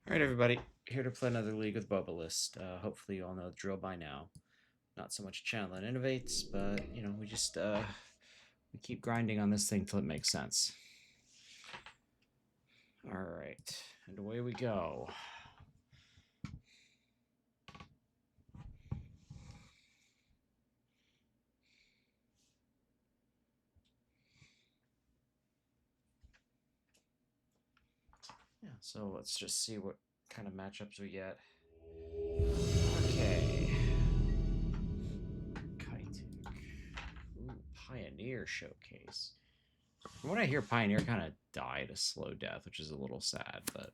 Alright, everybody, here to play another League with Decklist. Hopefully you all know the drill by now. Not so much a channel that innovates, but, you know, we just, we keep grinding on this thing till it makes sense. Alright, and away we go. Yeah, so let's just see what kind of matchups we get. Okay. Ooh, Pioneer Showcase. From what I hear, Pioneer kind of died a slow death, which is a little sad, but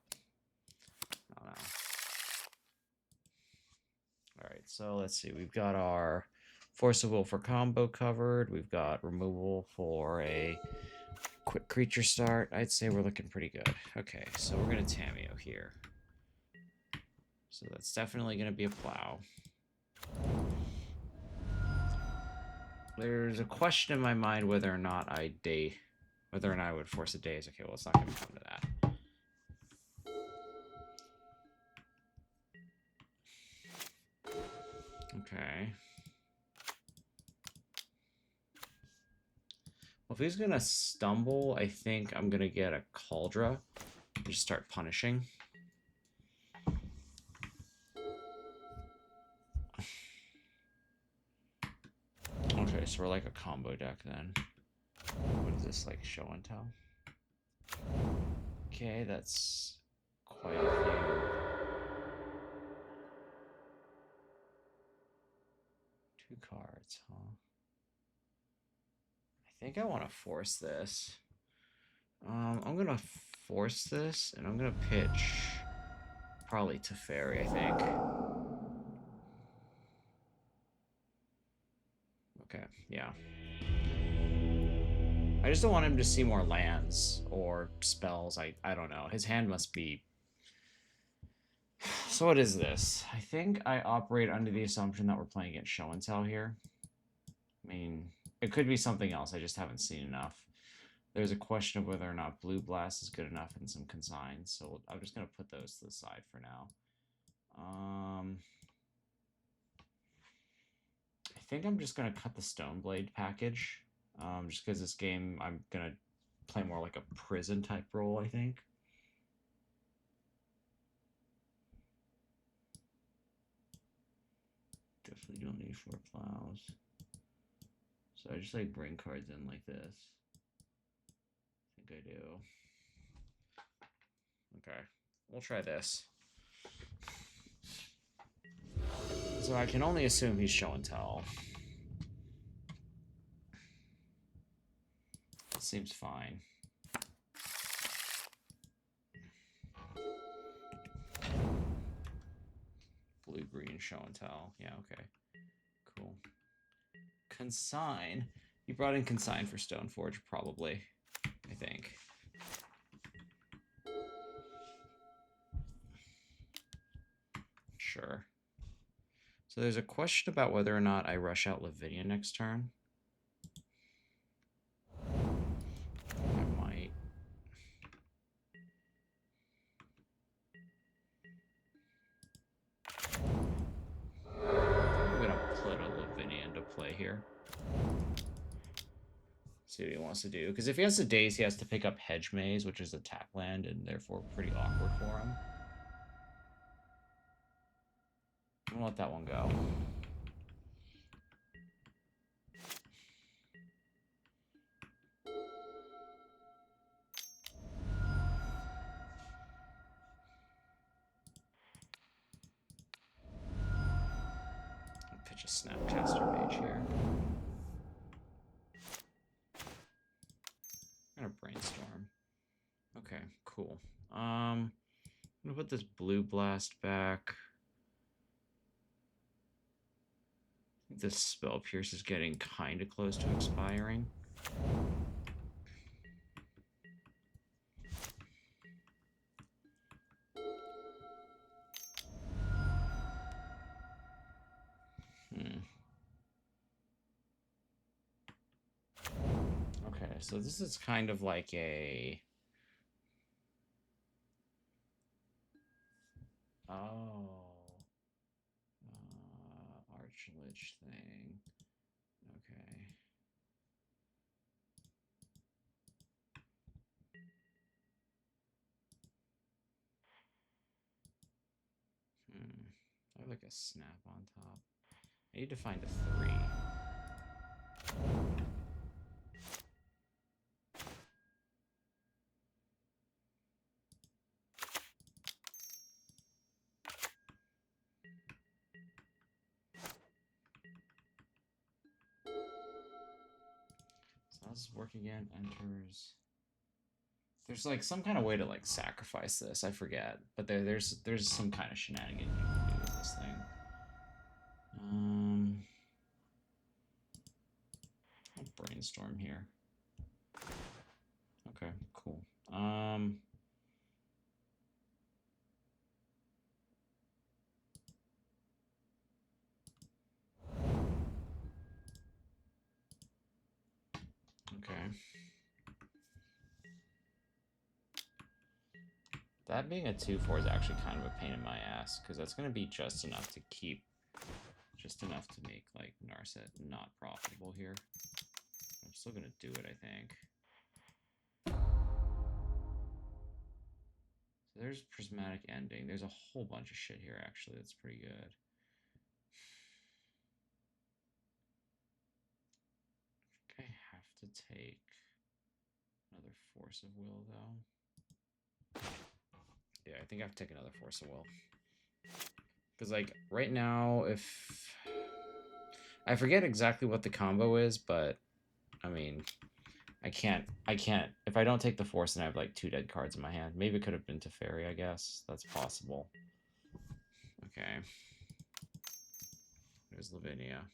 I don't know. Alright, so let's see. We've got our Force of Will for combo covered. We've got removal for a quick creature start. I'd say we're looking pretty good. Okay, so we're going to Tameo here. So that's definitely going to be a plow. There's a question in my mind whether or not I would force a daze. Okay, well, it's not going to come to that. Okay. Well, if he's going to stumble, I think I'm going to get a Cauldra and just start punishing. Okay, so we're like a combo deck then. What is this, like show and tell? Okay, that's quite a few. 2 cards, huh? I think I want to force this. I'm gonna force this, and I'm gonna pitch probably to Fairy, I think. Okay, yeah. I just don't want him to see more lands or spells. I don't know. His hand must be... So what is this? I think I operate under the assumption that we're playing against show and tell here. I mean, it could be something else. I just haven't seen enough. There's a question of whether or not Blue Blast is good enough and some consigns, so I'm just going to put those to the side for now. I think I'm just going to cut the Stoneblade package, just because this game I'm going to play more like a prison type role, I think. Definitely don't need 4 plows. So I just like bring cards in like this. I think I do. Okay, we'll try this. So I can only assume he's show and tell. Seems fine. Blue-green show and tell. Yeah, okay. Cool. Consign. You brought in Consign for Stoneforge, probably. I think. Sure. So there's a question about whether or not I rush out Lavinia next turn. I might. I'm going to put a Lavinia into play here. See what he wants to do. Because if he has to daze, he has to pick up Hedge Maze, which is a tap land, and therefore pretty awkward for him. I'm going to let that one go. Pitch a Snapcaster Mage here. I'm gonna brainstorm. Okay, cool. I'm gonna put this Blue Blast back. I think this Spell Pierce is getting kind of close to expiring. Okay, so this is kind of like a... Oh. Archlich thing. Okay. I have like a snap on top. I need to find a 3. So let's work again. Enters. There's like some kind of way to like sacrifice this. I forget, but there's some kind of shenanigan you can do with this thing. I'll brainstorm here. Okay, cool. Okay. That being a 2/4 is actually kind of a pain in my ass, because that's going to be just enough to keep, just enough to make, like, Narset not profitable here. I'm still going to do it, I think. So there's Prismatic Ending. There's a whole bunch of shit here, actually, that's pretty good. I think I have to take another Force of Will, though. Yeah, I think I have to take another Force of Will. Because, like, right now, if... I forget exactly what the combo is, but, I mean, I can't, if I don't take the Force, then I have, like, 2 dead cards in my hand. Maybe it could have been Teferi, I guess. That's possible. Okay. There's Lavinia.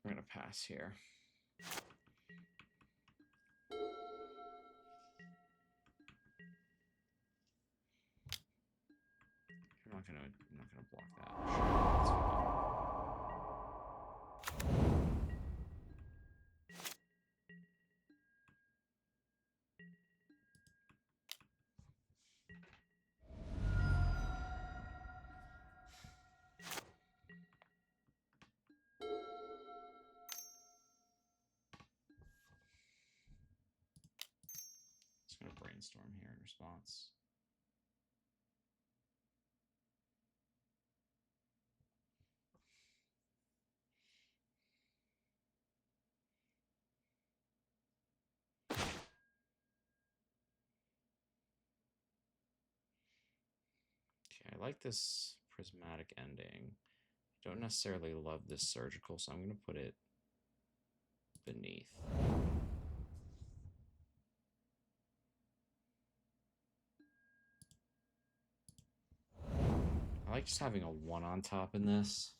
We're going to pass here. I'm not gonna block that. That's Just gonna brainstorm here in response. Okay, I like this Prismatic Ending. I don't necessarily love this Surgical, so I'm gonna put it beneath. I like just having a 1 on top in this.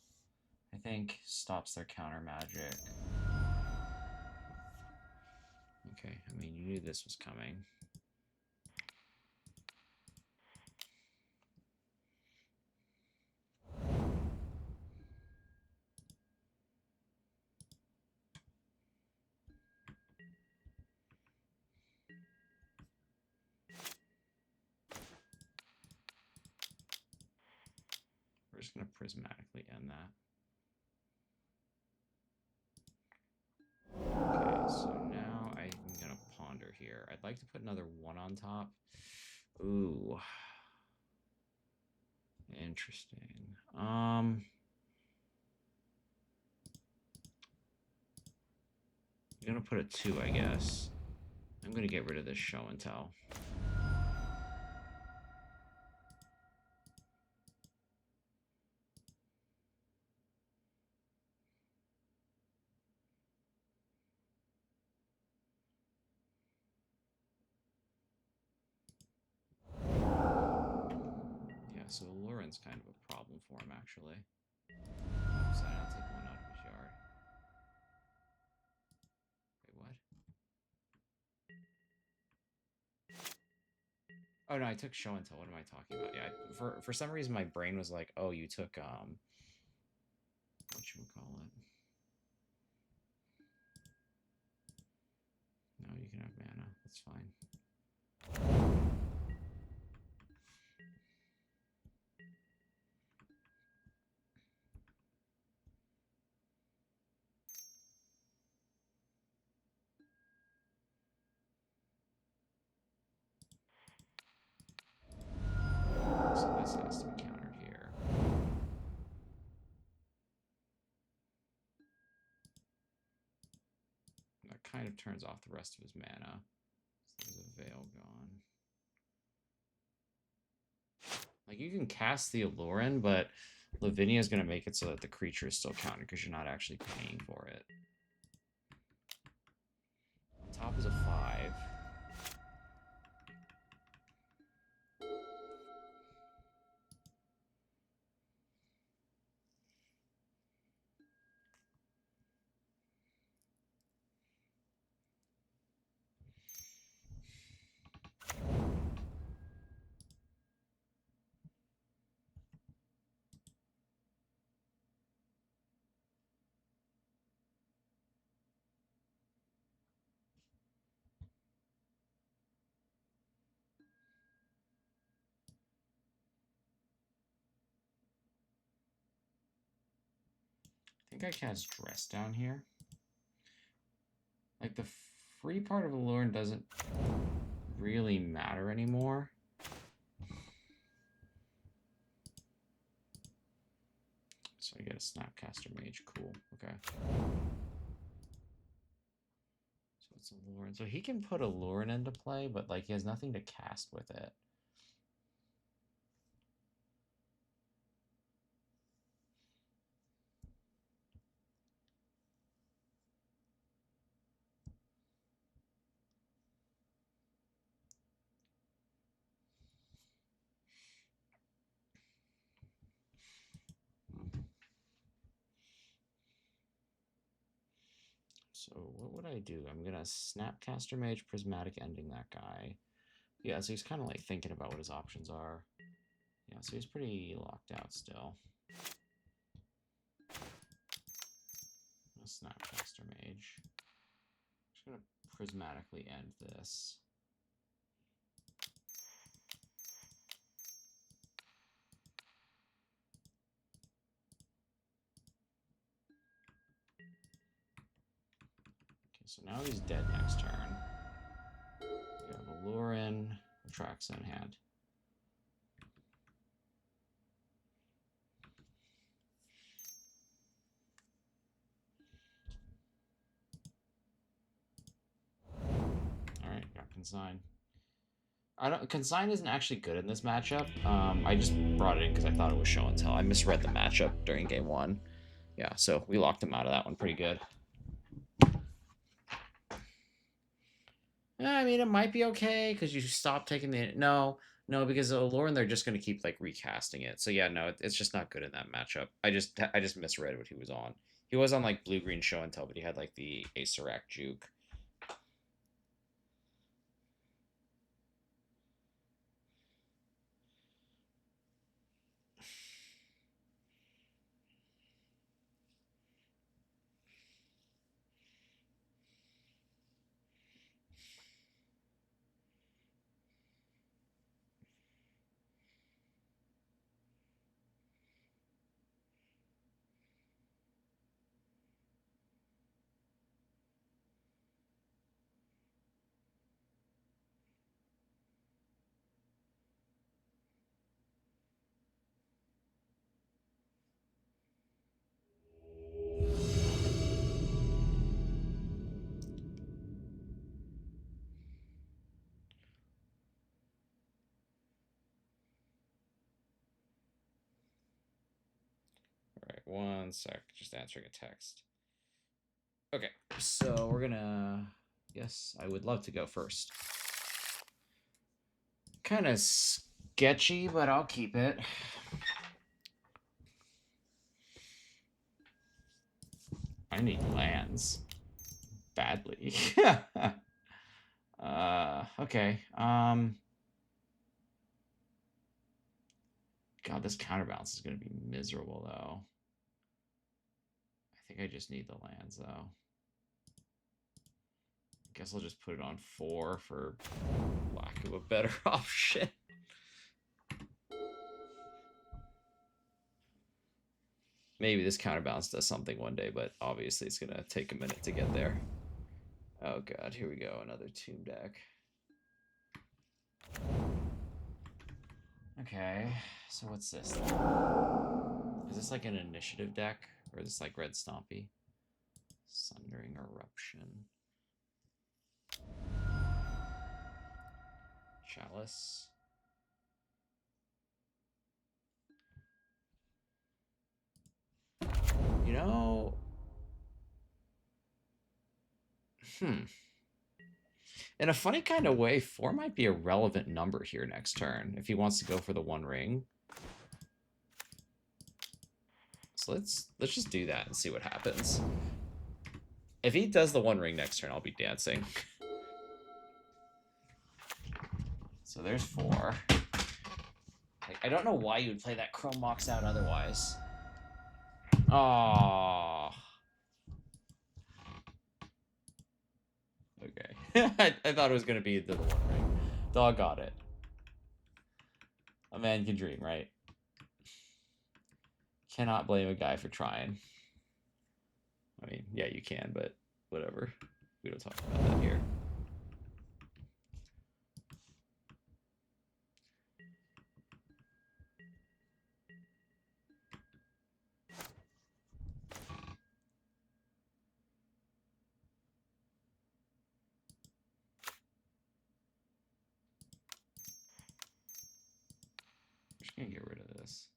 I think stops their counter magic. Okay, I mean, you knew this was coming. We're just gonna prismatically end that. Okay, so now I'm gonna ponder here. I'd like to put another 1 on top. Ooh. Interesting. I'm gonna put a 2, I guess. I'm gonna get rid of this show and tell. Yeah, so Lauren's kind of a problem for him, actually. So I'll take 1 out of his yard. Wait, what? Oh no, I took show and tell. What am I talking about? Yeah, for some reason my brain was like, oh, you took whatchamacallit. No, you can have mana. That's fine. kind of turns off the rest of his mana. So there's a Veil gone. Like, you can cast the Allurin, but Lavinia is going to make it so that the creature is still counted because you're not actually paying for it. Top is a 5. I think I cast Dress down here. Like, the free part of Allurin doesn't really matter anymore. So I get a Snapcaster Mage. Cool. Okay. So it's Allurin. So he can put Allurin into play, but like he has nothing to cast with it. So what would I do? I'm gonna Snapcaster Mage, Prismatic Ending that guy. Yeah, so he's kind of like thinking about what his options are. Yeah, so he's pretty locked out still. Snapcaster Mage. Just gonna prismatically end this. Okay, so now he's dead next turn. We have Allurin, Attracts in hand. Alright, got Consign. Consign isn't actually good in this matchup. I just brought it in because I thought it was show and tell. I misread the matchup during game 1. Yeah, so we locked him out of that one pretty good. I mean, it might be okay because you stop taking the no, because Allurin they're just going to keep like recasting it. So yeah, no, it's just not good in that matchup. I just misread what he was on. He was on like blue green show and tell, but he had like the Acerak juke. All right, one sec, just answering a text. Okay, so we're gonna. Yes, I would love to go first. Kind of sketchy, but I'll keep it. I need lands badly. Okay. God, this counterbalance is gonna be miserable though. I think I just need the lands though. I guess I'll just put it on 4 for lack of a better option. Maybe this counterbalance does something one day, but obviously it's gonna take a minute to get there. Oh god, here we go, another tomb deck. Okay, so what's this then? Is this like an initiative deck? Or is this like Red Stompy? Sundering Eruption. Chalice. You know... In a funny kind of way, 4 might be a relevant number here next turn if he wants to go for the 1 ring. So let's just do that and see what happens. If he does the 1 ring next turn, I'll be dancing. So there's 4. I don't know why you would play that Chrome Mox out otherwise. Oh. Okay. I thought it was going to be the 1 ring. Dog got it. A man can dream, right? Cannot blame a guy for trying. I mean, yeah, you can, but whatever. We don't talk about that here. I'm just gonna get rid of this.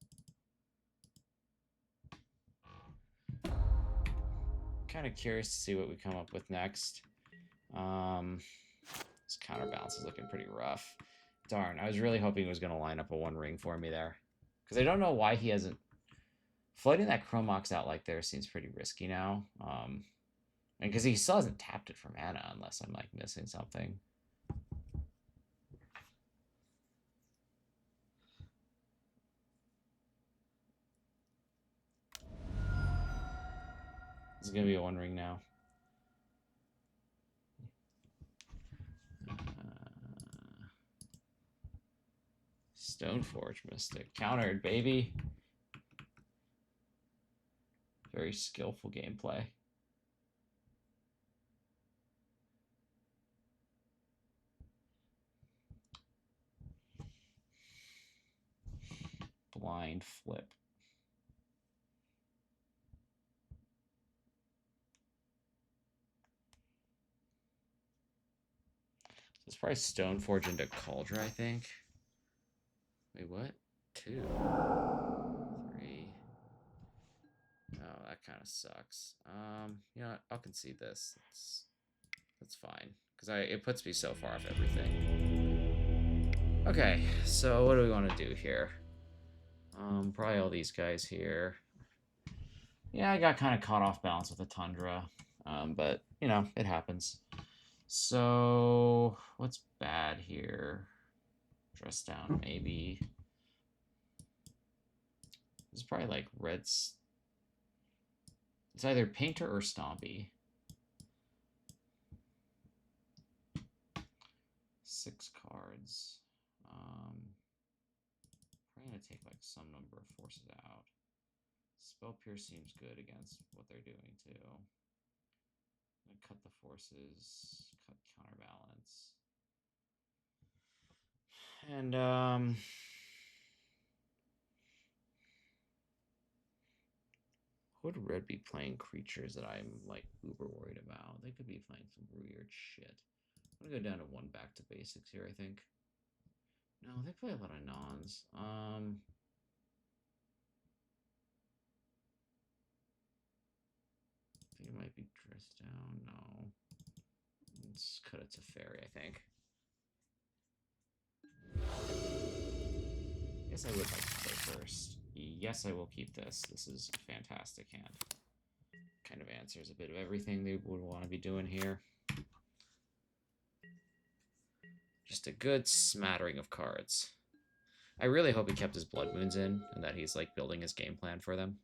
Kind of curious to see what we come up with next. This counterbalance is looking pretty rough. Darn, I was really hoping he was going to line up a 1 ring for me there. Because I don't know why he hasn't... Floating that Chrome Mox out like there seems pretty risky now. And because he still hasn't tapped it for mana unless I'm like missing something. This is going to be a 1 ring now. Stoneforge Mystic. Countered, baby. Very skillful gameplay. Blind flip. It's probably Stoneforge into Cauldron, I think. Wait, what? 2, 3. Oh, that kind of sucks. You know what? I'll concede this. That's fine. Because it puts me so far off everything. Okay, so what do we want to do here? Probably all these guys here. Yeah, I got kind of caught off balance with the Tundra. But, you know, it happens. So, what's bad here? Dress down, maybe. It's probably like reds. It's either Painter or Stompy. 6 cards. Probably gonna take like some number of forces out. Spell Pierce seems good against what they're doing too. I'm gonna cut the forces, cut counterbalance. And would red be playing creatures that I'm like uber worried about? They could be playing some weird shit. I'm gonna go down to 1 back to basics here, I think. No, they play a lot of nons. I think it might be dressed down. No. Let's cut it to fairy, I think. Yes, I would like to play first. Yes, I will keep this. This is a fantastic hand. Kind of answers a bit of everything they would want to be doing here. Just a good smattering of cards. I really hope he kept his Blood Moons in and that he's like building his game plan for them.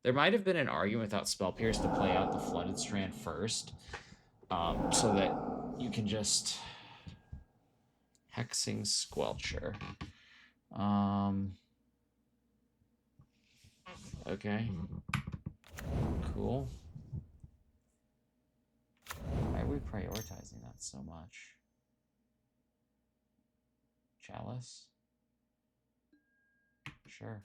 There might have been an argument without Spell Pierce to play out the Flooded Strand first, so that you can just Hexing Squelcher. Okay. Cool. Why are we prioritizing that so much? Chalice? Sure.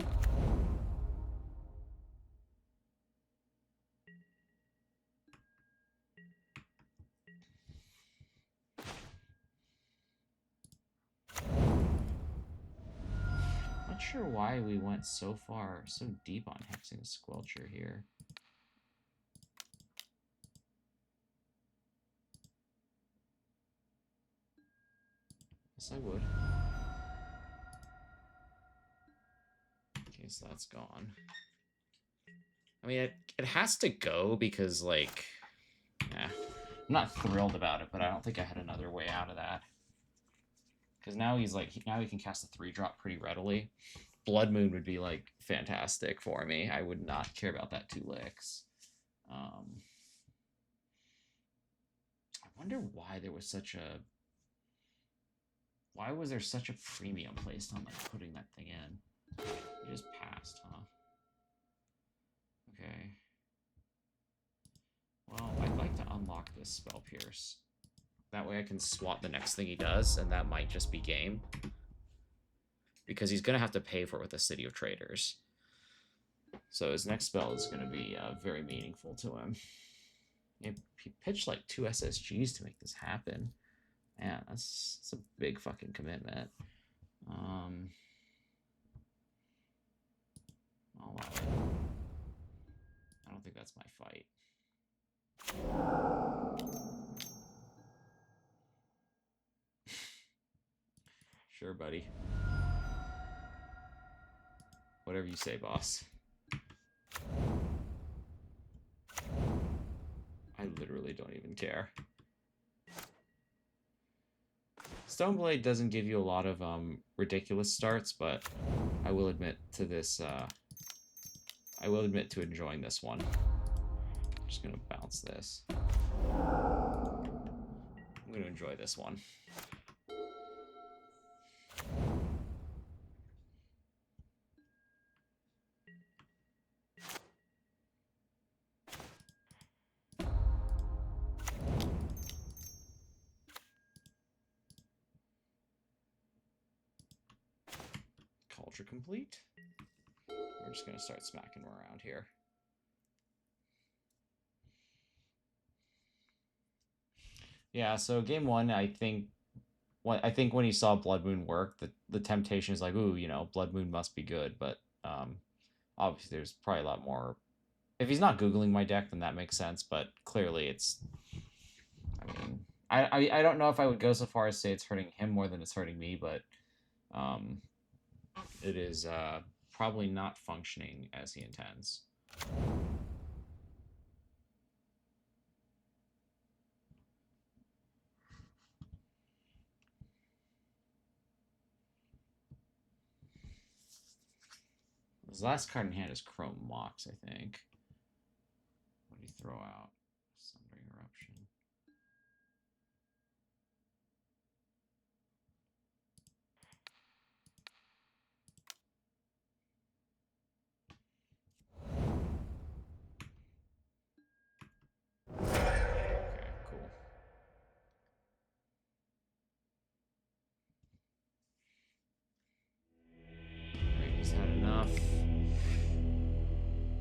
sure why we went so far, so deep on hexing Squelcher here. Yes, I would. Okay, so that's gone. I mean, it has to go because, like, yeah, I'm not thrilled about it, but I don't think I had another way out of that. Because now he's like, now he can cast a 3-drop pretty readily. Blood Moon would be like fantastic for me. I would not care about that 2 licks. I wonder why there was such a. Why was there such a premium placed on like putting that thing in? You just passed, huh? Okay. Well, I'd like to unlock this Spell Pierce. That way I can swap the next thing he does, and that might just be game. Because he's going to have to pay for it with the City of Traders. So his next spell is going to be very meaningful to him. He pitched like 2 SSGs to make this happen. Man, that's a big fucking commitment. I'll allow it. I don't think that's my fight. Sure, buddy. Whatever you say, boss. I literally don't even care. Stoneblade doesn't give you a lot of ridiculous starts, but I will admit to this. I will admit to enjoying this one. I'm just gonna bounce this. I'm gonna enjoy this one. Culture complete. We're just gonna start smacking around here. Yeah, so game 1, I think when he saw Blood Moon work, the temptation is like, ooh, you know, Blood Moon must be good, but obviously there's probably a lot more. If he's not Googling my deck, then that makes sense, but clearly it's. I mean, I don't know if I would go so far as say it's hurting him more than it's hurting me, but it is probably not functioning as he intends. His last card in hand is Chrome Mox, I think. What did he throw out? Sundering Eruption. Okay, cool. Alright, he's had enough.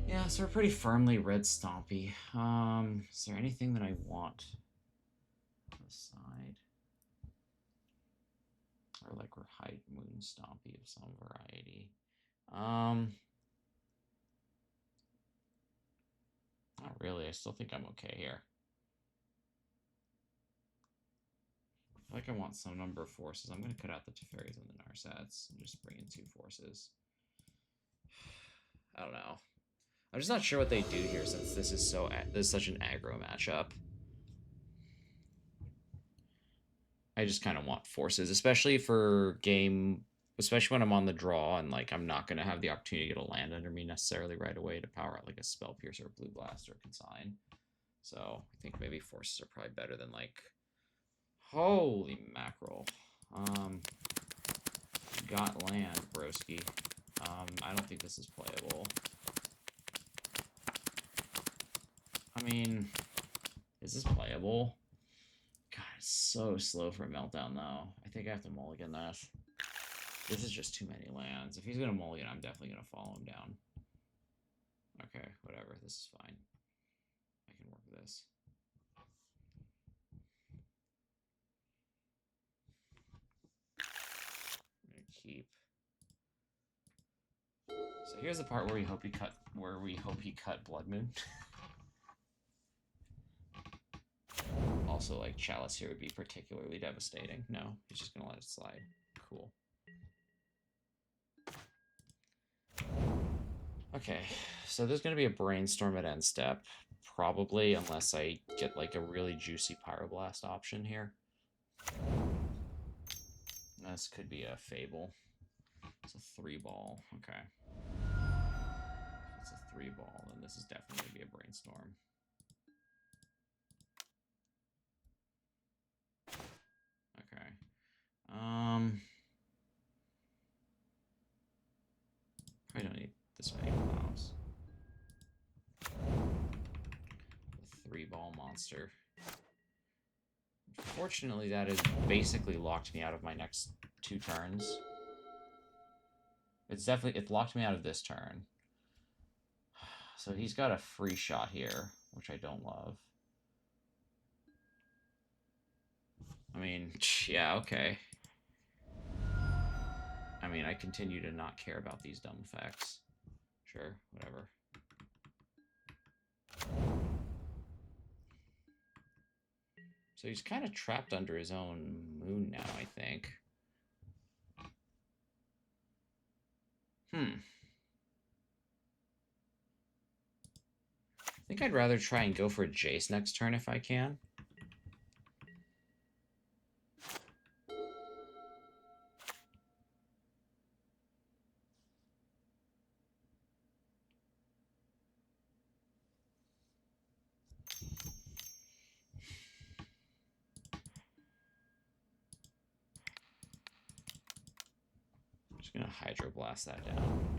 Yeah, so we're pretty firmly red Stompy. Is there anything that I want on the side? Or like we're Height Moon Stompy of some variety. Not really. I still think I'm okay here. I feel like I want some number of forces. I'm going to cut out the Faeries and the Narsats and just bring in 2 forces. I don't know. I'm just not sure what they do here since this is such an aggro matchup. I just kind of want forces, especially for game, especially when I'm on the draw and like I'm not going to have the opportunity to get a land under me necessarily right away to power out like a Spell Piercer, Blue Blast, or Consign. So I think maybe forces are probably better than like. Holy mackerel! Got land, broski. I don't think this is playable. I mean, is this playable? God, it's so slow for a meltdown, though. I think I have to mulligan this. This is just too many lands. If he's going to mulligan, I'm definitely going to follow him down. Okay, whatever. This is fine. I can work with this. I'm going to keep Here's the part where we hope he cut Blood Moon. Also, like, Chalice here would be particularly devastating. No, he's just gonna let it slide. Cool. Okay, so there's gonna be a Brainstorm at end step, probably, unless I get like a really juicy Pyroblast option here. This could be a Fable. It's a 3-ball. Okay. If it's a 3-ball, then this is definitely gonna be a Brainstorm. Okay. Probably don't need this many plows. A 3-ball monster. Fortunately, that has basically locked me out of my next 2 turns. It's locked me out of this turn. So he's got a free shot here, which I don't love. I mean, yeah, okay. I mean, I continue to not care about these dumb effects. Sure, whatever. So he's kind of trapped under his own moon now, I think. I think I'd rather try and go for Jace next turn if I can. I'm just going to Hydroblast that down.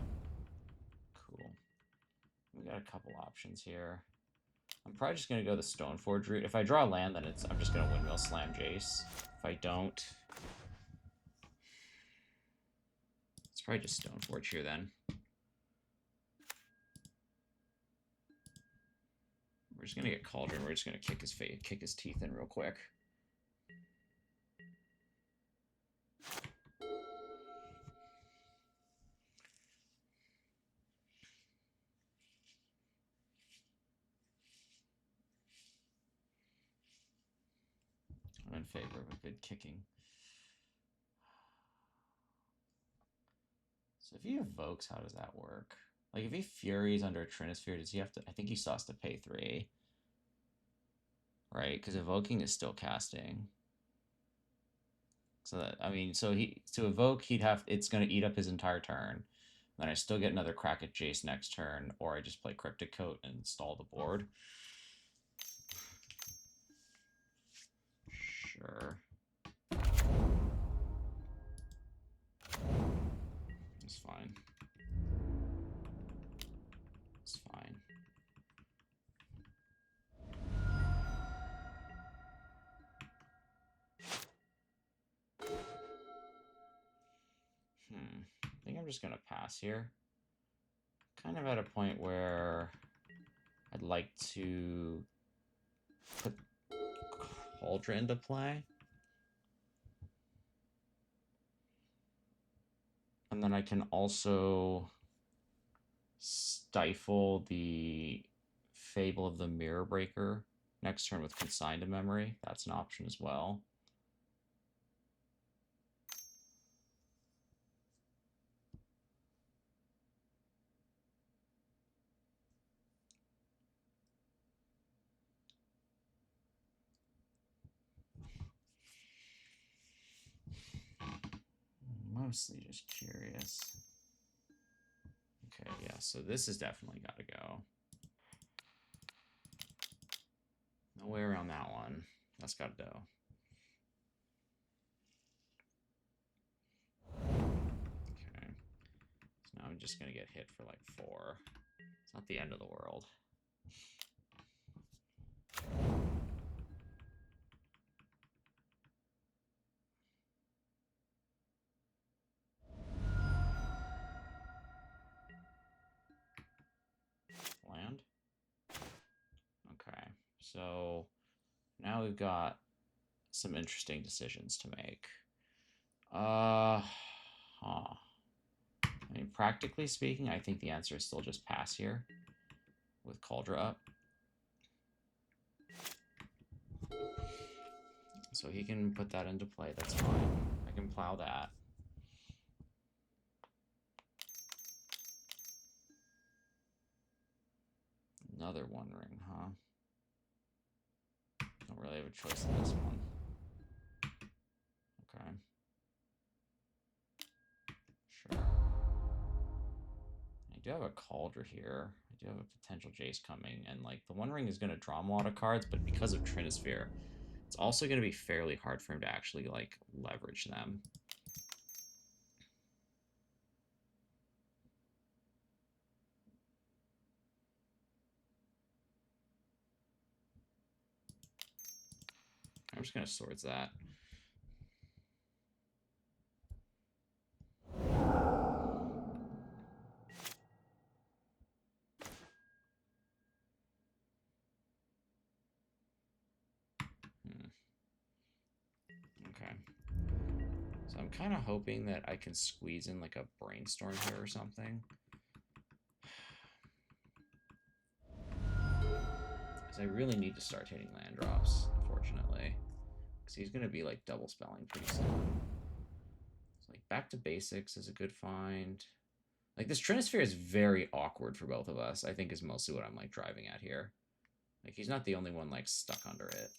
Cool. We got a couple options here. I'm probably just going to go the Stoneforge route. If I draw land, then I'm just going to Windmill Slam Jace. If I don't, it's probably just Stoneforge here then. We're just going to get Cauldron. We're just going to kick his teeth in real quick. I'm in favor of a good kicking. So if he evokes, how does that work? Like, if he Furies under a Trinisphere, does he have to... I think he still has to pay 3. Right? Because evoking is still casting. So that, I mean, so to evoke, it's going to eat up his entire turn. Then I still get another crack at Jace next turn, or I just play Cryptic Coat and install the board. Sure. It's fine. It's fine. I think I'm just going to pass here. Kind of at a point where I'd like to put Cauldron into play. And then I can also stifle the Fable of the Mirror Breaker next turn with Consign to Memory. That's an option as well. Mostly just curious. Okay, yeah, so this has definitely got to go. No way around that one. That's got to go. Okay. So now I'm just going to get hit for like 4. It's not the end of the world. Land. Okay, so now we've got some interesting decisions to make. I mean, practically speaking, I think the answer is still just pass here with Cauldra up. So he can put that into play. That's fine. I can plow that. Another One Ring, huh? Don't really have a choice in this one. Okay. Sure. I do have a Cauldra here. I do have a potential Jace coming, and like the One Ring is going to draw him a lot of cards, but because of Trinisphere, it's also going to be fairly hard for him to actually like leverage them. I'm just going to Swords that. Okay. So I'm kind of hoping that I can squeeze in like a Brainstorm here or something. Because I really need to start hitting land drops, unfortunately. Because he's going to be like double spelling pretty soon. So like back to basics is a good find. Like this Trinisphere is very awkward for both of us, I think is mostly what I'm like driving at here. Like he's not the only one like stuck under it.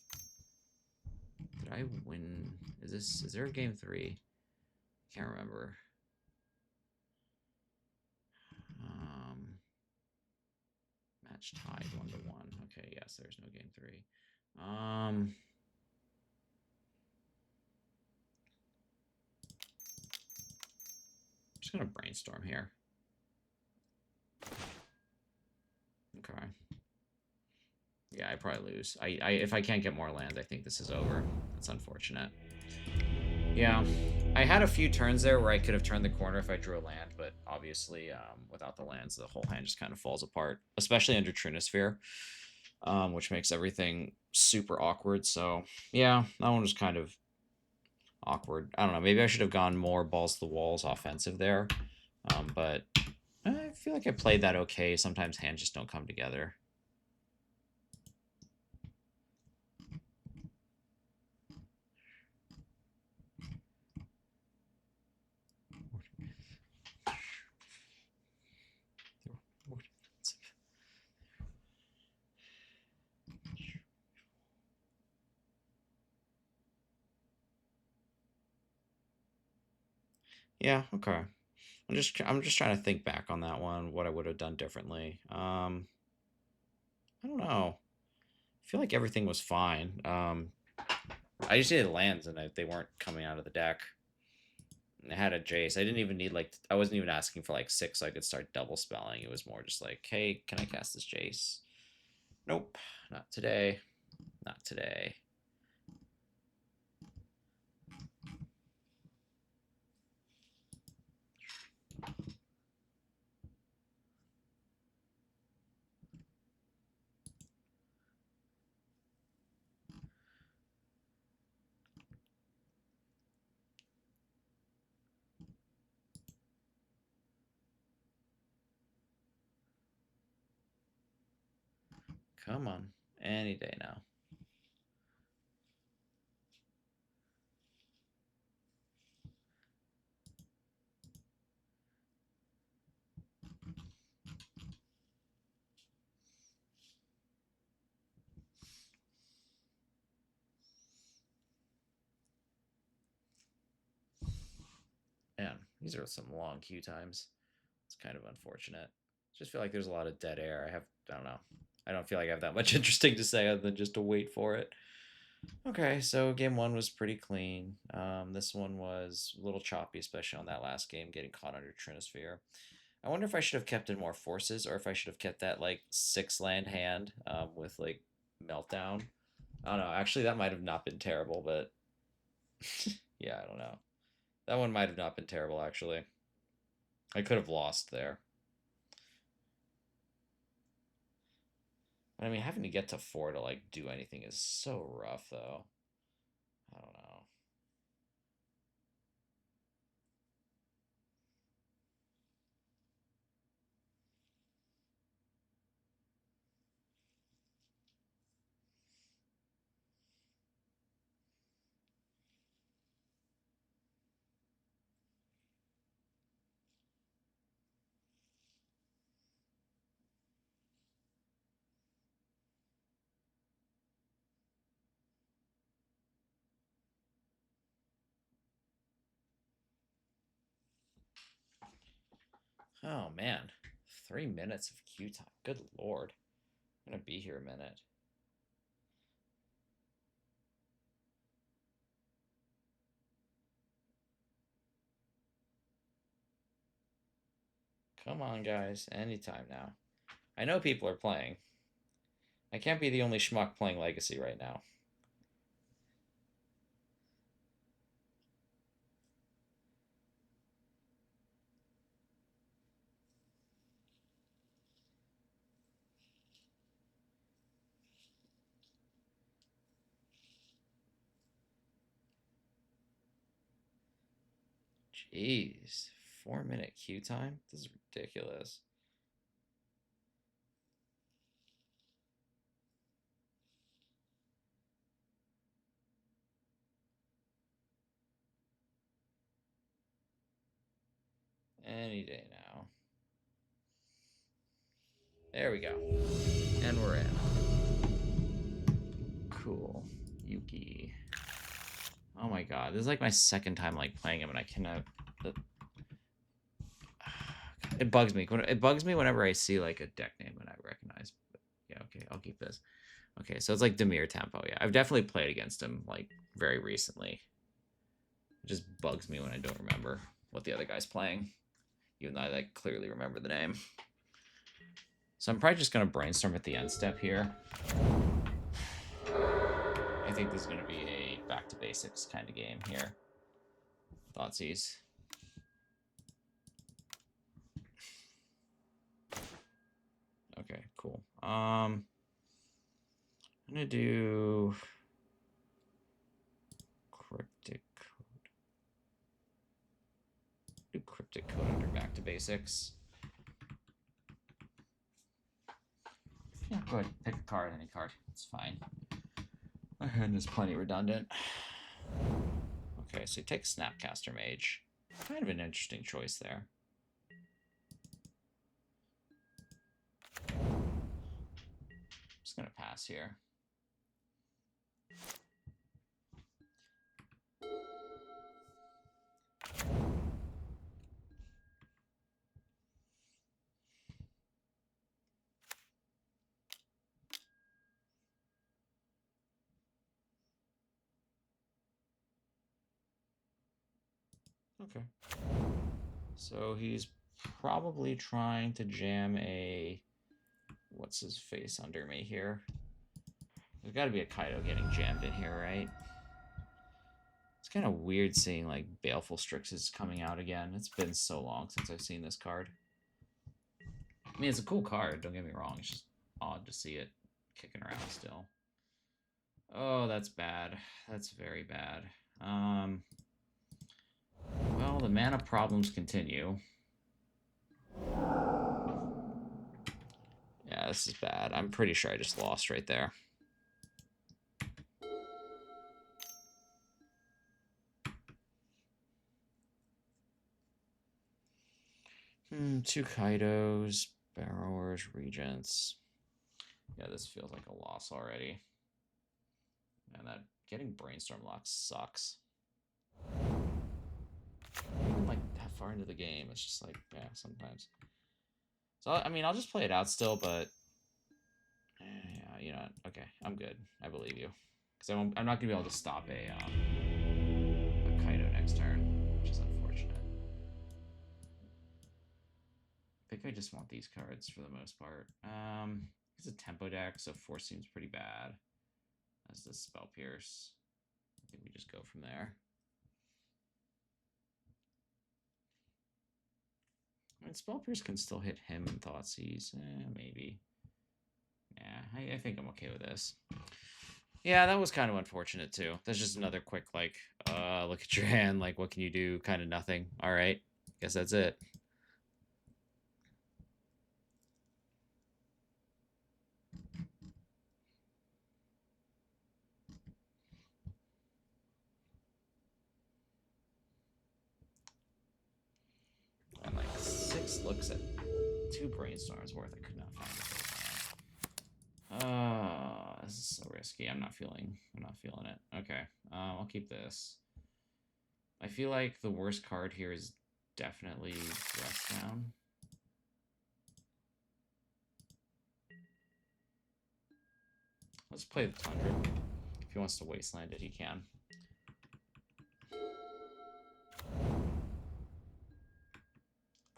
Did I win? Is there a game 3? Can't remember. Match tied 1-1. Okay, yes, there's no game 3. I'm just gonna Brainstorm here. Okay. Yeah, I probably lose. If I can't get more lands, I think this is over. That's unfortunate. Yeah, I had a few turns there where I could have turned the corner if I drew a land, but obviously without the lands, the whole hand just kind of falls apart, especially under Trinisphere, which makes everything super awkward. So yeah, that one was kind of awkward. I don't know. Maybe I should have gone more balls to the walls offensive there, but I feel like I played that okay. Sometimes hands just don't come together. Yeah, okay. I'm just trying to think back on that one, what I would have done differently. I don't know. I feel like everything was fine. I just needed lands and they weren't coming out of the deck. I had a Jace. I didn't even need like I wasn't even asking for like 6 so I could start double spelling. It was more just like, hey, can I cast this Jace? Nope, not today. Not today. Come on. Any day now. Man, these are some long queue times. It's kind of unfortunate. Just feel like there's a lot of dead air. I don't know. I don't feel like I have that much interesting to say other than just to wait for it. Okay, so game 1 was pretty clean. This one was a little choppy, especially on that last game, getting caught under Trinisphere. I wonder if I should have kept in more forces or if I should have kept that like 6 land hand with like Meltdown. I don't know. Actually, that might have not been terrible, but yeah, I don't know. That one might have not been terrible, actually. I could have lost there. But I mean, having to get to 4 to like do anything is so rough, though. I don't know. Oh, man. 3 minutes of queue time. Good lord. I'm going to be here a minute. Come on, guys. Anytime now. I know people are playing. I can't be the only schmuck playing Legacy right now. Jeez. 4-minute queue time? This is ridiculous. Any day now. There we go. And we're in. Cool. Yuki. Oh my god. This is like my second time like playing him and I cannot... It bugs me. It bugs me whenever I see like a deck name and I recognize. But yeah, okay, I'll keep this. Okay, so it's like Demir Tempo. Yeah, I've definitely played against him like very recently. It just bugs me when I don't remember what the other guy's playing, even though I like clearly remember the name. So I'm probably just gonna brainstorm at the end step here. I think this is gonna be a back to basics kind of game here. Thoughtseize. Okay, cool. I'm gonna do cryptic code. Do cryptic code under back to basics. Yeah, go ahead. Pick a card, any card. It's fine. My hand is plenty redundant. Okay, so you take Snapcaster Mage. Kind of an interesting choice there. Just gonna pass here. Okay. So he's probably trying to jam a... What's his face under me here? There's got to be a Kaido getting jammed in here, right? It's kind of weird seeing like Baleful Strixes coming out again. It's been so long since I've seen this card. I mean, it's a cool card, don't get me wrong. It's just odd to see it kicking around still. Oh, that's bad. That's very bad. Well, the mana problems continue. Yeah, this is bad. I'm pretty sure I just lost right there. Two Kaidos, Barrowers, Regents. Yeah, this feels like a loss already. And that getting Brainstorm Lock sucks. Even like that far into the game, it's just like, yeah, sometimes. So, I mean, I'll just play it out still, but yeah, you know, okay, I'm good. I believe you. Because I'm not going to be able to stop a Kaido next turn, which is unfortunate. I think I just want these cards for the most part. It's a tempo deck, so Force seems pretty bad. As does Spell Pierce. I think we just go from there. I mean, Spell Pierce can still hit him in Thoughtseize. Maybe. Yeah, I think I'm okay with this. Yeah, that was kind of unfortunate too. That's just another quick, like, look at your hand, like, what can you do? Kind of nothing. All right, guess that's it. And like 6 looks at 2 brainstorms worth. I could not find it. This is so risky. I'm not feeling it. Okay, I'll keep this. I feel like the worst card here is definitely Dress Down. Let's play the Tundra. If he wants to wasteland it, he can.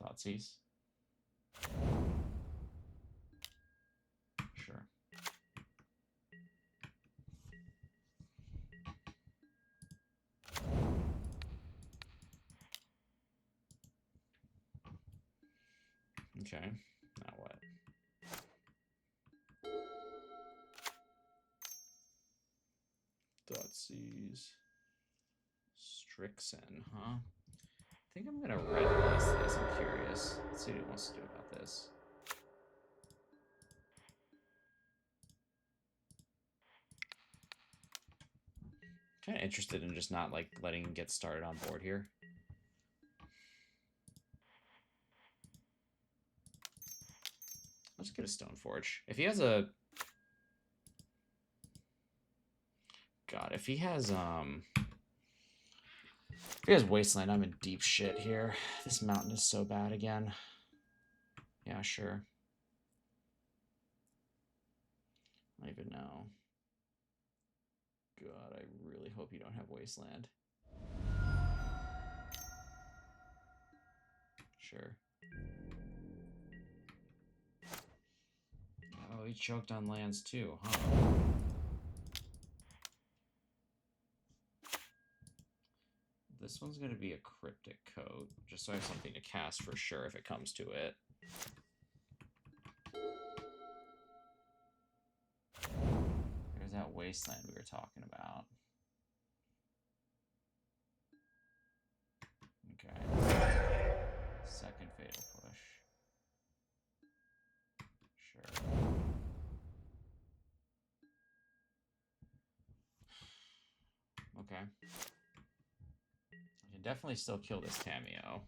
Thoughtseize. Sure. Okay, now what? Thoughtseize. Strixen, huh? I think I'm gonna red list this. I'm curious. Let's see what he wants to do about this. Kind of interested in just not like letting him get started on board here. Let's get a Stoneforge. If he has a God, if he has Wasteland, I'm in deep shit here. This mountain is so bad again. Yeah, sure. I don't even know. God, I really hope you don't have Wasteland. Sure. Oh, he choked on lands too, huh? This one's going to be a Cryptic Coat, just so I have something to cast for sure if it comes to it. There's that Wasteland we were talking about. Okay. Second Fatal Push. Sure. Okay. I can definitely still kill this Tameo.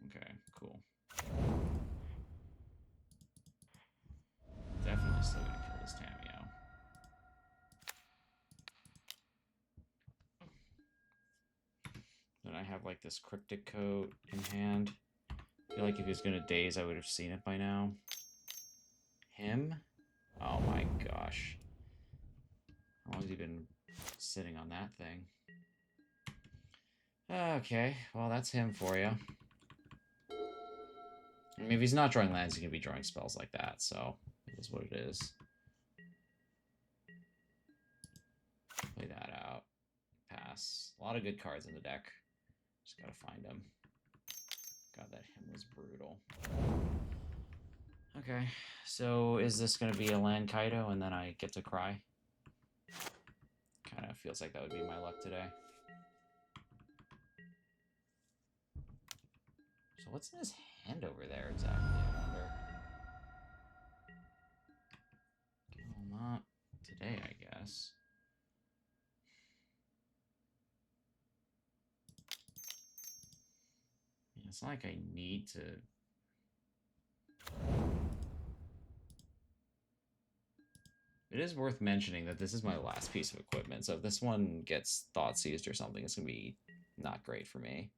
Okay, cool. Definitely still gonna kill this Tameo. Then I have like this Cryptic Coat in hand. I feel like if he was gonna daze, I would have seen it by now. Him? Oh my gosh. How long has he been sitting on that thing? Okay, well that's him for you. I mean, if he's not drawing lands, he's gonna be drawing spells like that, so it is what it is. Play that out. Pass. A lot of good cards in the deck. Just gotta find them. God, that him was brutal. Okay, so is this gonna be a land Kaido and then I get to cry? Kind of feels like that would be my luck today. So what's in his hand over there exactly, I wonder? Well, not today, I guess. Yeah, it's not like I need to... It is worth mentioning that this is my last piece of equipment, so if this one gets Thoughtseized or something, it's going to be not great for me.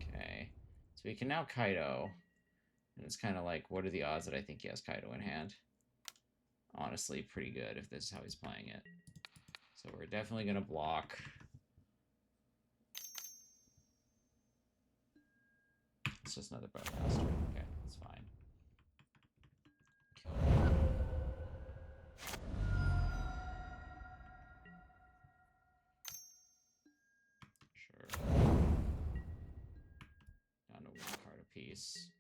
Okay, so we can now Kaido, and it's kind of like, what are the odds that I think he has Kaido in hand? Honestly, pretty good if this is how he's playing it. So we're definitely going to block. It's just another Bowmaster. Okay, that's fine. Sure. Down to 1 card apiece.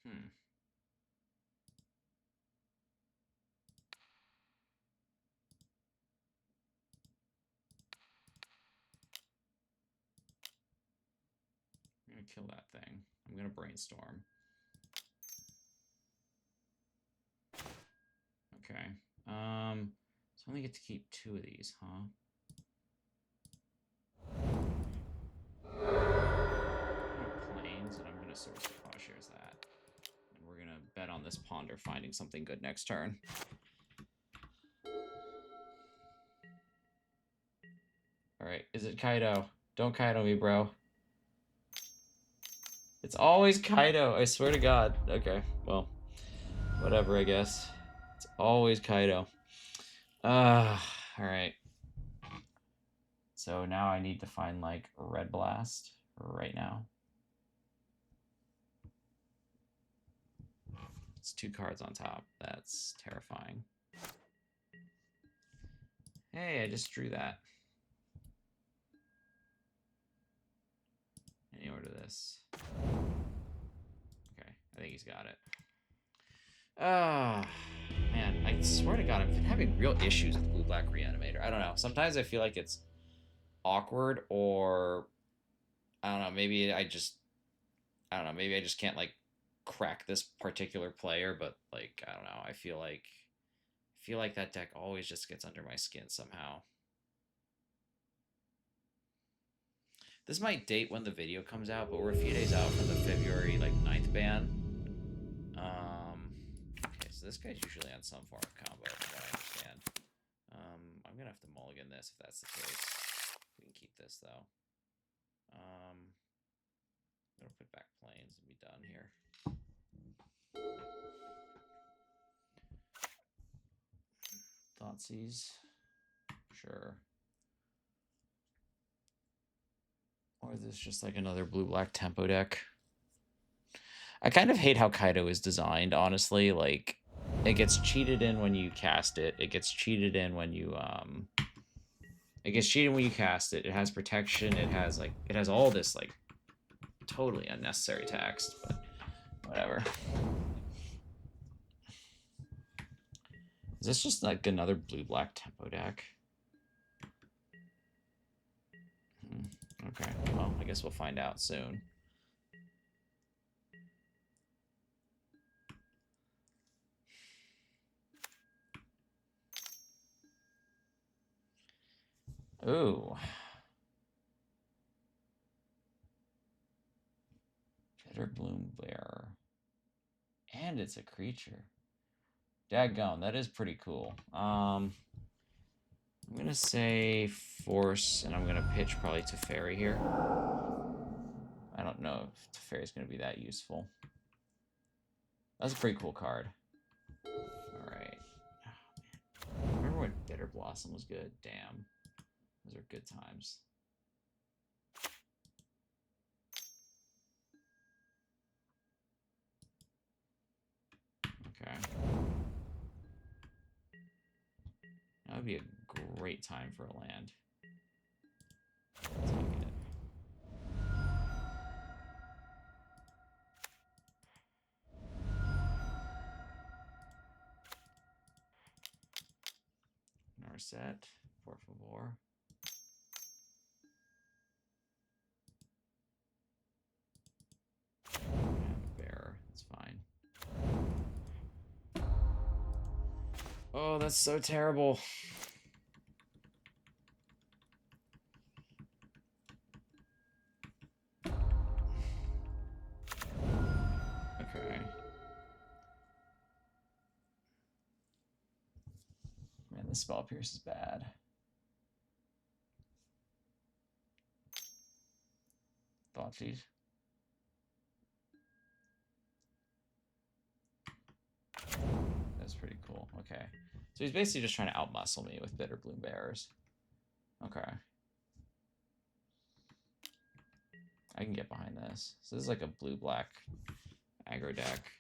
Hmm. I'm going to kill that thing. I'm going to brainstorm. Okay. So I only get to keep 2 of these, huh? Planes, and I'm going to source the Plowshares that. And we're going to bet on this Ponder finding something good next turn. Alright, is it Kaido? Don't Kaido me, bro. It's always Kaido. I swear to God. Okay, well, whatever, I guess. It's always Kaido. All right. So now I need to find like Red Blast right now. It's 2 cards on top. That's terrifying. Hey, I just drew that. Any order this. Okay, I think he's got it. Ah, man, I swear to God, I've been having real issues with Blue Black Reanimator. I don't know. Sometimes I feel like it's awkward, or I don't know. Maybe I just, I don't know. Maybe I just can't like crack this particular player, but like I don't know. I feel like that deck always just gets under my skin somehow. This might date when the video comes out, but we're a few days out from the February like 9th ban. Okay, so this guy's usually on some form of combo, from what I understand. I'm gonna have to mulligan this if that's the case. We can keep this though. I'm gonna put back planes and be done here. Thoughtseize, sure. Or is this just like another blue-black tempo deck? I kind of hate how Kaido is designed, honestly. Like, it gets cheated in when you cast it. It gets cheated in when you it gets cheated when you cast it. It has protection. It has all this like totally unnecessary text, but whatever. Is this just like another blue-black tempo deck? Okay, well, I guess we'll find out soon. Ooh. Bitterbloom Bear. And it's a creature. Daggone, that is pretty cool. I'm gonna say Force, and I'm gonna pitch probably to Fairy here. I don't know if Teferi's gonna be that useful. That's a pretty cool card. Alright. Oh, remember when Bitter Blossom was good? Damn. Those are good times. Okay. That would be a great time for a land. I'll take it. Narset, por favor. I have a bear. That's fine. Oh, that's so terrible. Okay. Man, this Spell Pierce is bad. Thoughtseize. That's pretty cool. Okay. So he's basically just trying to outmuscle me with Bitterbloom Bears. Okay. I can get behind this. So this is like a blue-black aggro deck.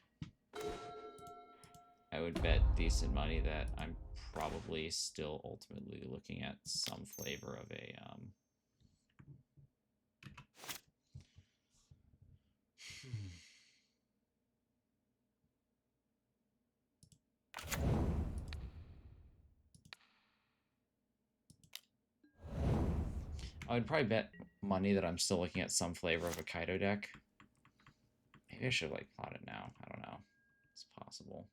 I would bet decent money that I'm probably still ultimately looking at some flavor of a I would probably bet money that I'm still looking at some flavor of a Kaido deck. Maybe I should like plot it now. I don't know. It's possible.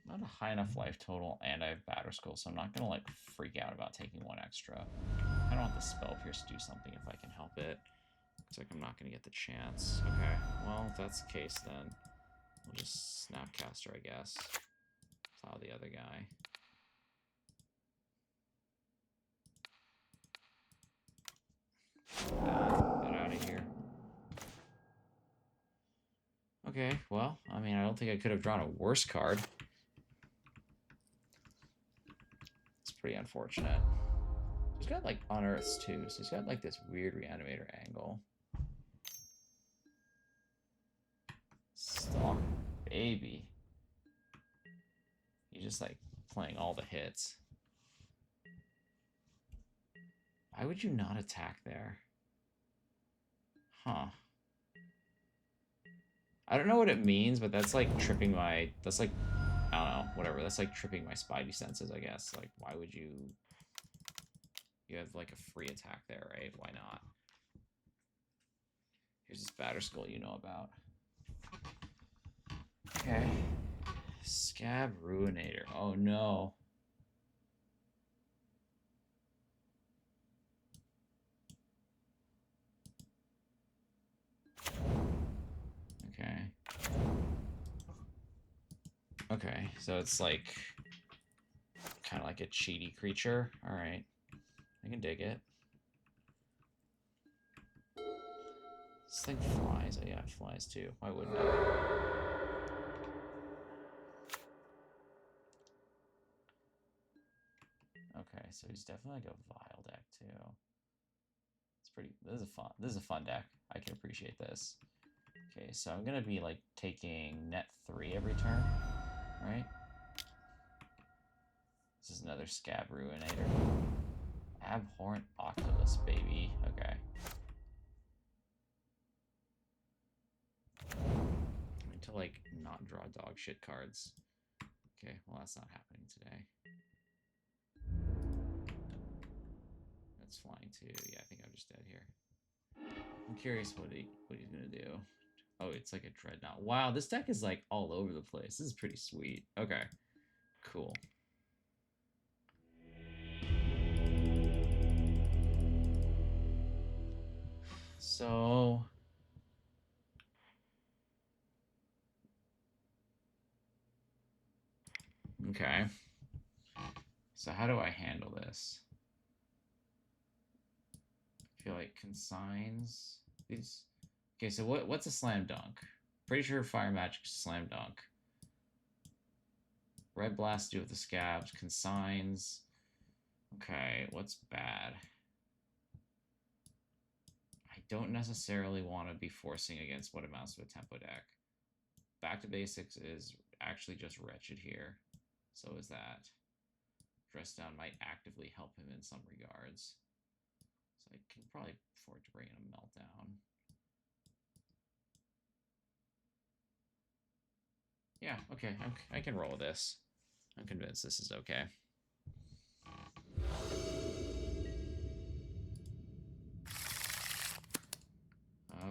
Not a high enough life total, and I have Batter Skull, so I'm not gonna like freak out about taking 1 extra. I don't want the Spell Pierce to do something if I can help it. Looks like I'm not gonna get the chance. Okay, well, if that's the case, then we'll just Snapcaster, I guess. Plow the other guy. Get out of here. Okay, well, I mean, I don't think I could have drawn a worse card. It's pretty unfortunate. He's got, like, Unearths, too, so he's got, like, this weird Reanimator angle. Stalk, baby. He's just, like, playing all the hits. Why would you not attack there? Huh. I don't know what it means, but that's like tripping my... That's like... I don't know, whatever. That's like tripping my spidey senses, I guess. Like, why would you... You have like a free attack there, right? Why not? Here's this Batterskull you know about. Okay. Scab Ruinator. Oh no. Okay. Okay, so it's like kind of like a cheaty creature. All right, I can dig it. This thing flies. Oh yeah, it flies too. Why wouldn't it? Okay, so he's definitely like a Vile deck too. It's pretty. This is a fun deck. I can appreciate this. Okay, so I'm gonna be like taking net 3 every turn, right? This is another Scab Ruinator. Abhorrent Oculus, baby. Okay. I need to like not draw dog shit cards. Okay, well that's not happening today. That's flying too. Yeah, I think I'm just dead here. I'm curious what he's gonna do. Oh, it's like a Dreadnought. Wow, this deck is like all over the place. This is pretty sweet. Okay, cool. So... Okay. So how do I handle this? I feel like consigns these. Okay, so what's a slam dunk? Pretty sure Fire Magic slam dunk. Red Blast to do with the scabs. Consigns. Okay, what's bad? I don't necessarily want to be forcing against what amounts to a tempo deck. Back to Basics is actually just wretched here. So is that. Dress Down might actively help him in some regards. So I can probably afford to bring in a Meltdown. Yeah, okay, I can roll with this. I'm convinced this is okay.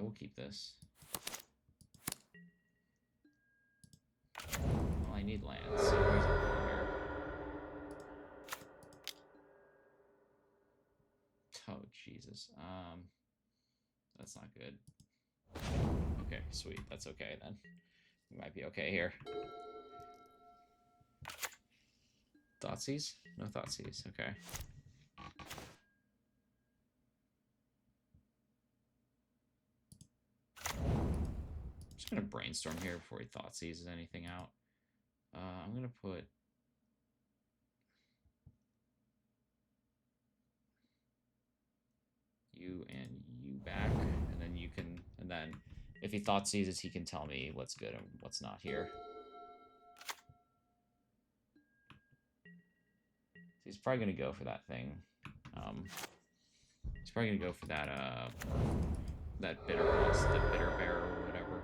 We'll keep this. Well, I need lands, so here's a here. Oh, Jesus. That's not good. Okay, sweet. That's okay, then. We might be okay here. Thoughtseize? No Thoughtseize. Okay. I'm just going to brainstorm here before he Thoughtseizes anything out. I'm going to put... you and you back, and then you can... And then if he Thoughtseizes, he can tell me what's good and what's not here. He's probably going to go for that thing. He's probably going to go for that, that bitter boss, the bitter bear or whatever.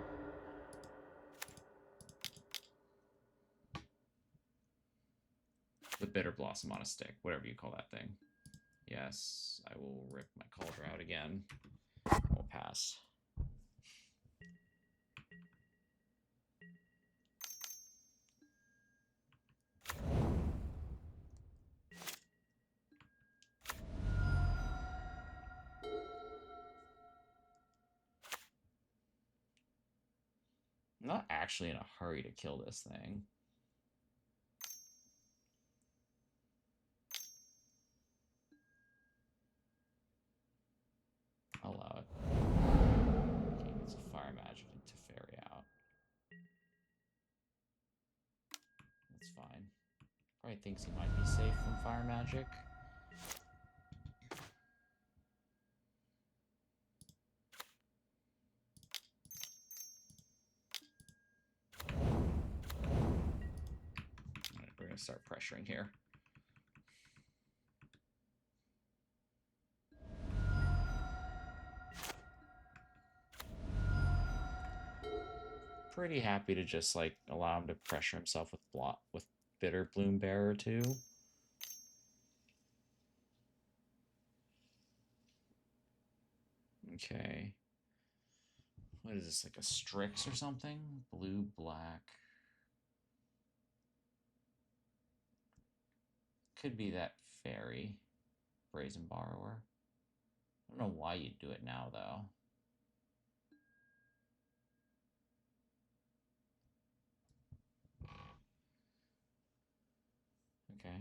The bitter blossom on a stick, whatever you call that thing. Yes, I will rip my cauldron out again. I'll pass. I'm not actually in a hurry to kill this thing. I'll allow it. Okay, he gets a fire magic and Teferi out. That's fine. Probably thinks he might be safe from fire magic. Alright, we're gonna start pressuring here. Pretty happy to just like allow him to pressure himself with Bitter Bloom Bearer too. Okay. What is this, like a Strix or something? Blue, black. Could be that fairy. Brazen Borrower. I don't know why you'd do it now, though. Okay.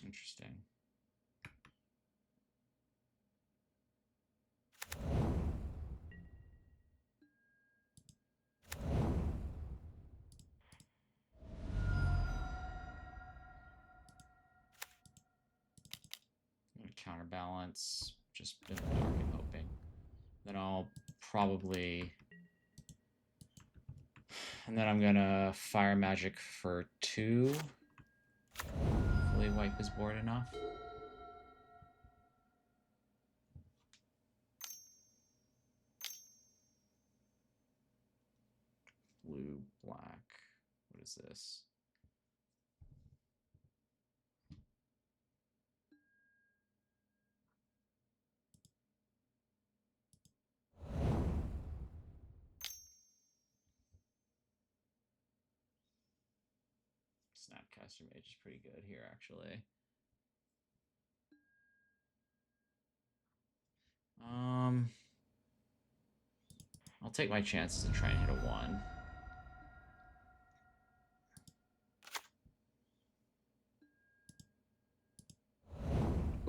Interesting. I'm gonna counterbalance, just in the dark and hoping. Then I'll probably... And then I'm gonna fire magic for 2. Hopefully wipe his board enough. Blue, black. What is this? Snapcaster Mage is pretty good here, actually. I'll take my chances and try and hit a 1.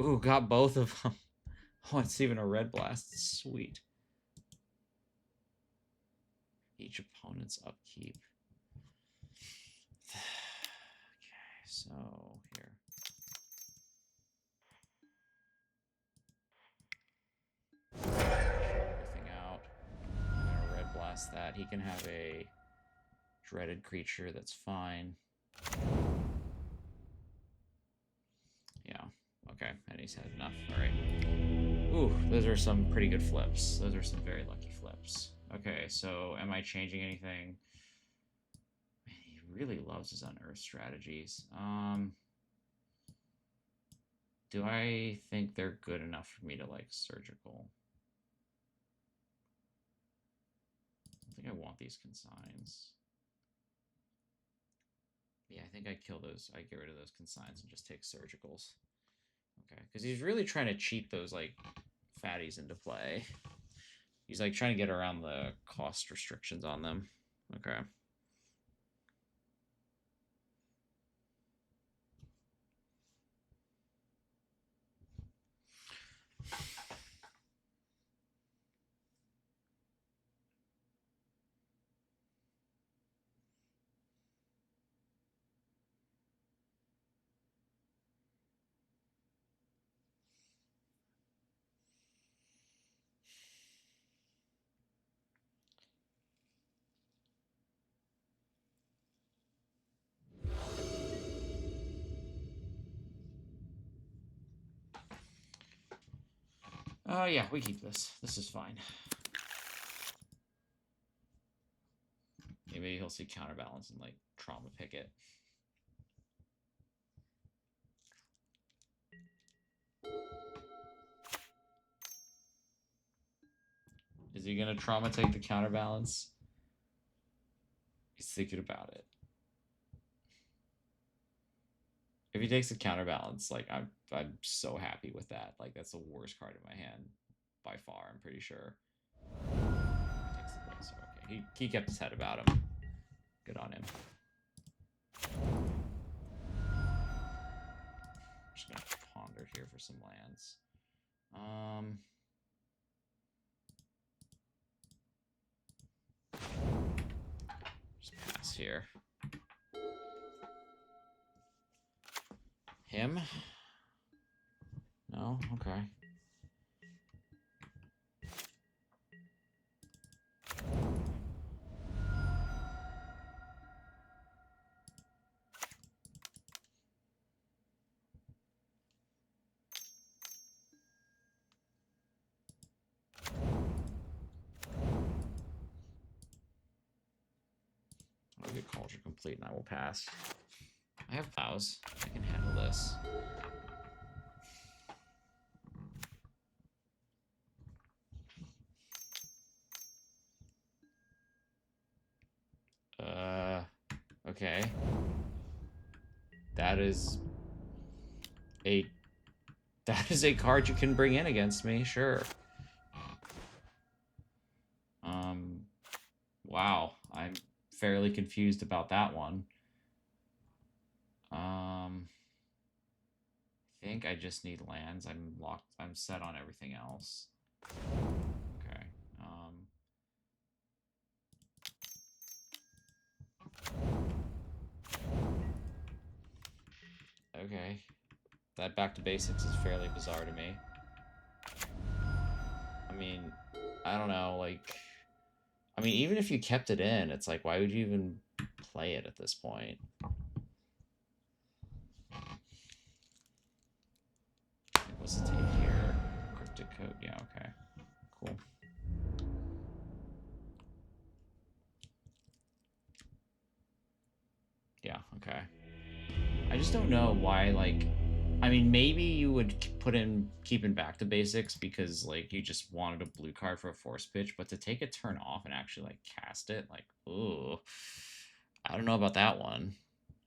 Ooh, got both of them. Oh, it's even a red blast. Sweet. Each opponent's upkeep. Okay, so here. Everything out. I'm gonna red blast that. He can have a dreaded creature, that's fine. Yeah, okay, and he's had enough. Alright. Ooh, those are some pretty good flips. Those are some very lucky flips. Okay, so am I changing anything? Man, he really loves his unearthed strategies. Do I think they're good enough for me to like surgical? I think I want these consigns. Yeah, I think I kill those. I get rid of those consigns and just take surgicals. Okay, because he's really trying to cheat those like fatties into play. He's like trying to get around the cost restrictions on them. Okay. Yeah, we keep this. This is fine. Maybe he'll see Counterbalance and like trauma pick it. Is he gonna trauma take the Counterbalance? He's thinking about it. If he takes the Counterbalance, like I'm so happy with that. Like that's the worst card in my hand by far. I'm pretty sure. He takes the Blazer. Okay, he kept his head about him. Good on him. I'm just gonna ponder here for some lands. Just pass here. Him? No? Okay. I'll get Culture Complete and I will pass. I have plows. I can handle this. Okay. That is a card you can bring in against me, sure. Wow, I'm fairly confused about that one. I think I just need lands. I'm set on everything else. Okay. Okay. That back to basics is fairly bizarre to me. I mean, I don't know, like I mean, even if you kept it in, it's like why would you even play it at this point? What's the take here? Cryptic code, yeah, okay. Cool. Yeah, okay. I just don't know why, like, I mean, maybe you would keep in back to basics because, like, you just wanted a blue card for a force pitch, but to take a turn off and actually, like, cast it, like, ooh, I don't know about that one.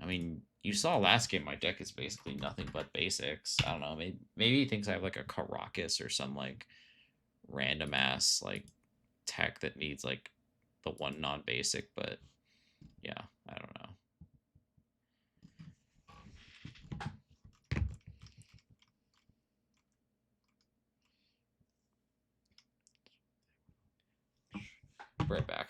I mean, you saw last game my deck is basically nothing but basics. I don't know, maybe he thinks I have, like, a Caracas or some, like, random ass, like, tech that needs, like, the one non-basic, but, yeah, I don't know. Right back.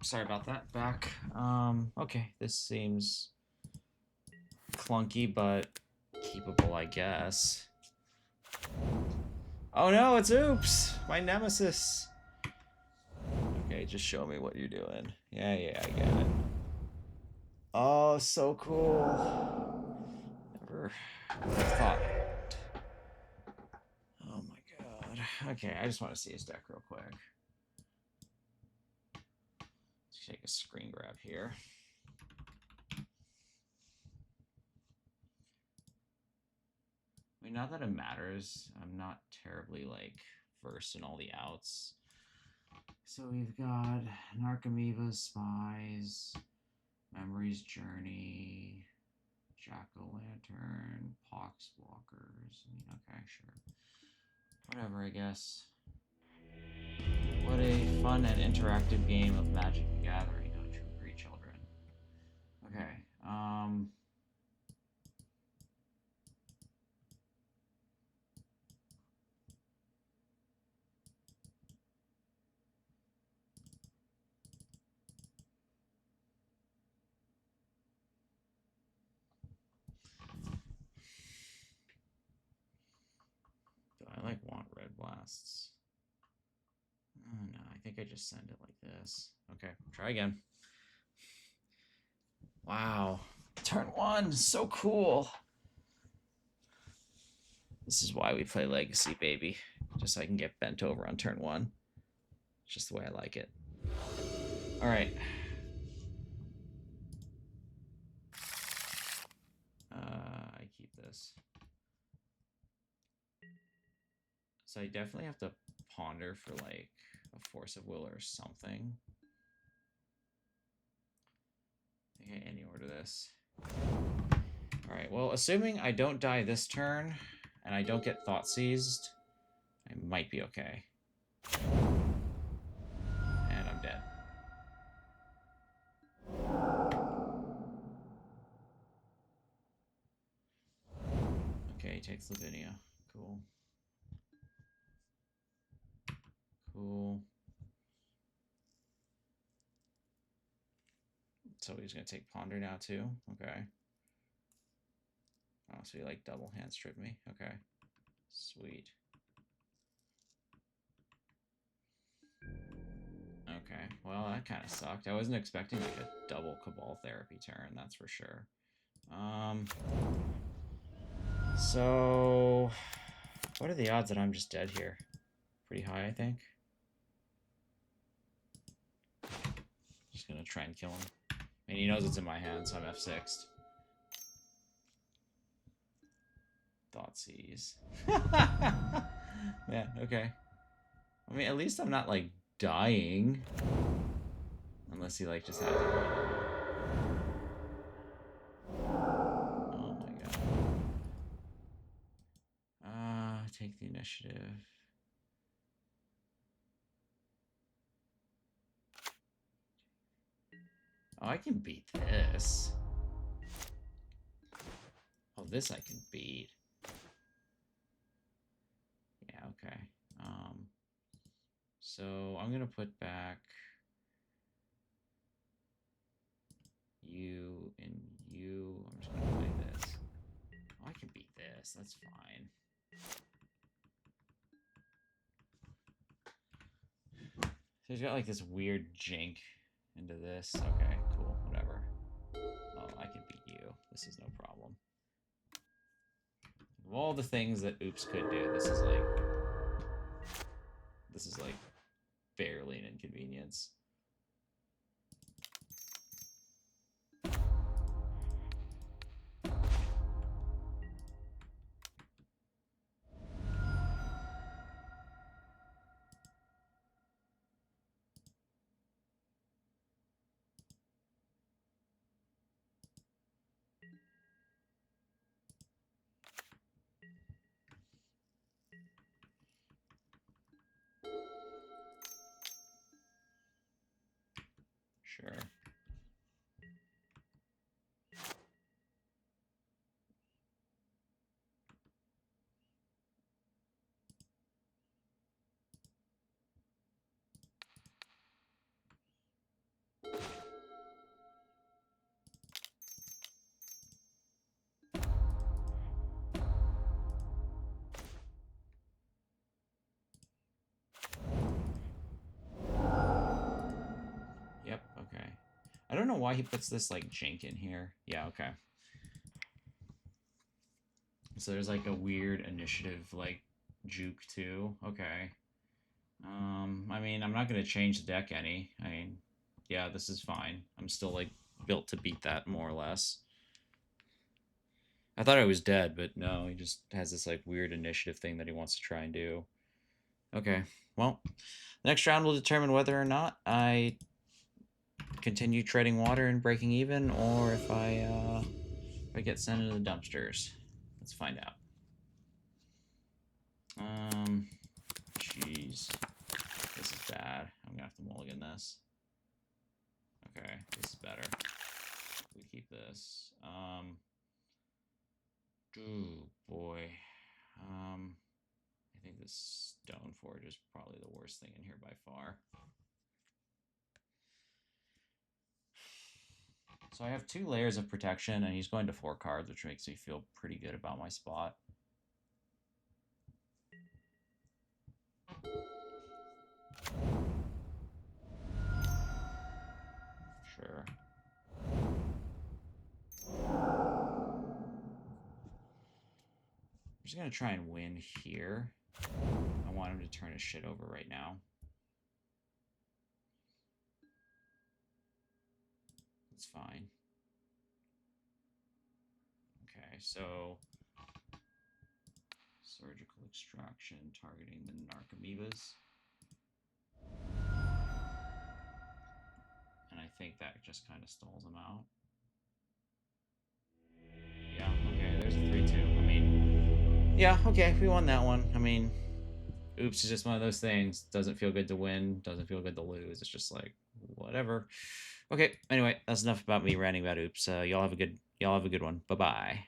Sorry about that. Back. Okay, this seems clunky, but keepable, I guess. Oh no, it's Oops! My nemesis! Okay, just show me what you're doing. Yeah, I get it. Oh, so cool. Never thought. Oh my god. Okay, I just want to see his deck real quick. Let's take a screen grab here. I mean, not that it matters. I'm not terribly, like, versed in all the outs. So we've got Narcomoeba, Spies, Memory's Journey, Jack-o'-lantern, Poxwalkers. I mean, okay, sure. Whatever, I guess. What a fun and interactive game of Magic the Gathering, oh true Greed children. Okay, do I want red blasts? Oh no, I think I just send it like this. Okay, try again. Wow, turn 1, so cool. This is why we play Legacy, baby. Just so I can get bent over on turn 1. It's just the way I like it. All right. I keep this. So I definitely have to ponder for like a Force of Will or something. I think I any order this. All right, well, assuming I don't die this turn and I don't get Thought Seized, I might be okay. And I'm dead. Okay, he takes Lavinia. Cool. Cool. So he's going to take Ponder now, too? Okay. Oh, so he, like, double hand strip me? Okay. Sweet. Okay, well, that kind of sucked. I wasn't expecting, like, a double Cabal Therapy turn, that's for sure. So... What are the odds that I'm just dead here? Pretty high, I think. Just gonna try and kill him. I mean, he knows it's in my hand, so I'm F6'd. Thought seize. Yeah, okay. I mean, at least I'm not, like, dying. Unless he, like, just has it. Oh my god. Take the initiative. Oh, I can beat this. Oh, this I can beat. Yeah, okay. So I'm gonna put back you and you. I'm just gonna play this. Oh, I can beat this. That's fine. So he's got like this weird jink into this. Okay, cool, whatever. Oh, I can beat you. This is no problem. Of all the things that Oops could do, this is like barely an inconvenience. Sure. Yep, okay. I don't know why he puts this, like, jink in here. Yeah, okay. So there's, like, a weird initiative, like, juke, too. Okay. I mean, I'm not going to change the deck any. I mean, yeah, this is fine. I'm still, like, built to beat that, more or less. I thought I was dead, but no, he just has this, like, weird initiative thing that he wants to try and do. Okay. Well, next round will determine whether or not I continue treading water and breaking even, or if I get sent into the dumpsters. Let's find out. Jeez, this is bad. I'm gonna have to mulligan this. Okay, this is better. We keep this. Oh boy. I think this stone forge is probably the worst thing in here by far. So I have 2 layers of protection, and he's going to 4 cards, which makes me feel pretty good about my spot. Sure. I'm just going to try and win here. I want him to turn his shit over right now. That's fine. Okay, so surgical extraction targeting the narcomoebas. And I think that just kind of stalls him out. Yeah, okay, there's a 3-2. I mean, yeah, okay, we won that one. I mean, oops is just one of those things. Doesn't feel good to win, doesn't feel good to lose. It's just like, whatever. Okay, anyway, that's enough about me ranting about oops. Y'all have a good one. Bye-bye.